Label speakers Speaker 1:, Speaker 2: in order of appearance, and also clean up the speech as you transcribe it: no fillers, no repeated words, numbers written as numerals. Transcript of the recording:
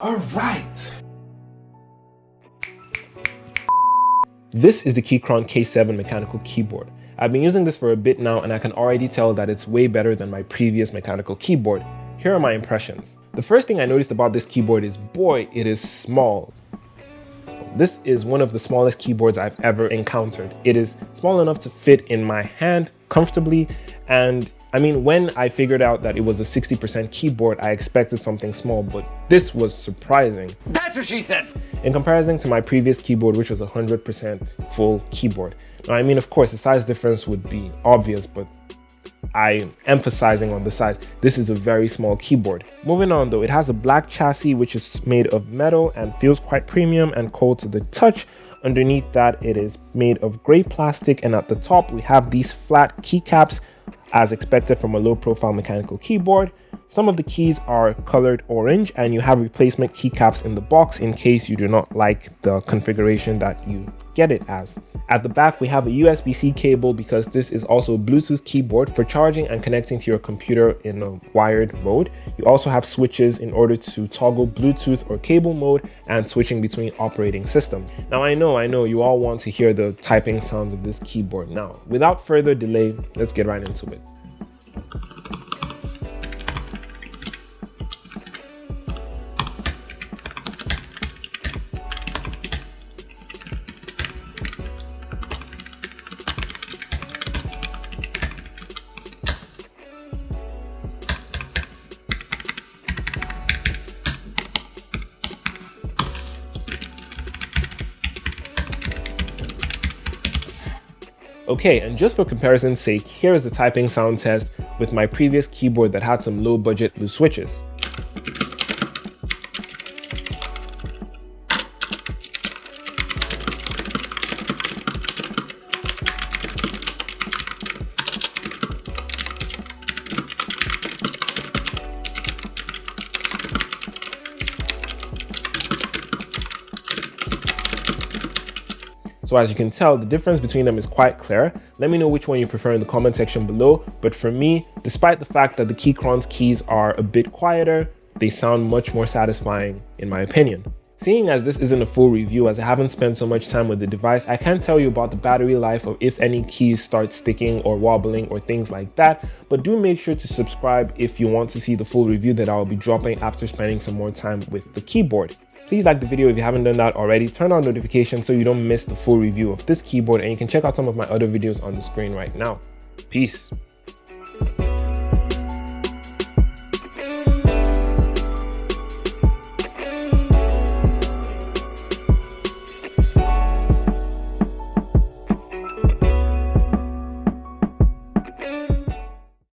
Speaker 1: All right. This is the Keychron K7 mechanical keyboard. I've been using this for a bit now and I can already tell that it's way better than my previous mechanical keyboard. Here are my impressions. The first thing I noticed about this keyboard is, boy, it is small. This is one of the smallest keyboards I've ever encountered. It is small enough to fit in my hand comfortably, and I mean, when I figured out that it was a 60% keyboard, I expected something small, but this was surprising.
Speaker 2: That's what she said!
Speaker 1: In comparison to my previous keyboard, which was 100% full keyboard. Now, I mean, of course, the size difference would be obvious, but I'm emphasizing on the size. This is a very small keyboard. Moving on though, it has a black chassis which is made of metal and feels quite premium and cold to the touch. Underneath that, it is made of gray plastic, and at the top we have these flat keycaps as expected from a low profile mechanical keyboard. Some of the keys are colored orange, and you have replacement keycaps in the box in case you do not like the configuration that you get it as. At the back, we have a USB-C cable because this is also a Bluetooth keyboard for charging and connecting to your computer in a wired mode. You also have switches in order to toggle Bluetooth or cable mode and switching between operating systems. Now, I know you all want to hear the typing sounds of this keyboard. Now, without further delay, let's get right into it. Okay, and just for comparison's sake, here is the typing sound test with my previous keyboard that had some low budget blue switches. So as you can tell, the difference between them is quite clear. Let me know which one you prefer in the comment section below. But for me, despite the fact that the Keychron's keys are a bit quieter, they sound much more satisfying in my opinion. Seeing as this isn't a full review, as I haven't spent so much time with the device, I can't tell you about the battery life or if any keys start sticking or wobbling or things like that. But do make sure to subscribe if you want to see the full review that I'll be dropping after spending some more time with the keyboard. Please like the video if you haven't done that already. Turn on notifications so you don't miss the full review of this keyboard, and you can check out some of my other videos on the screen right now. Peace.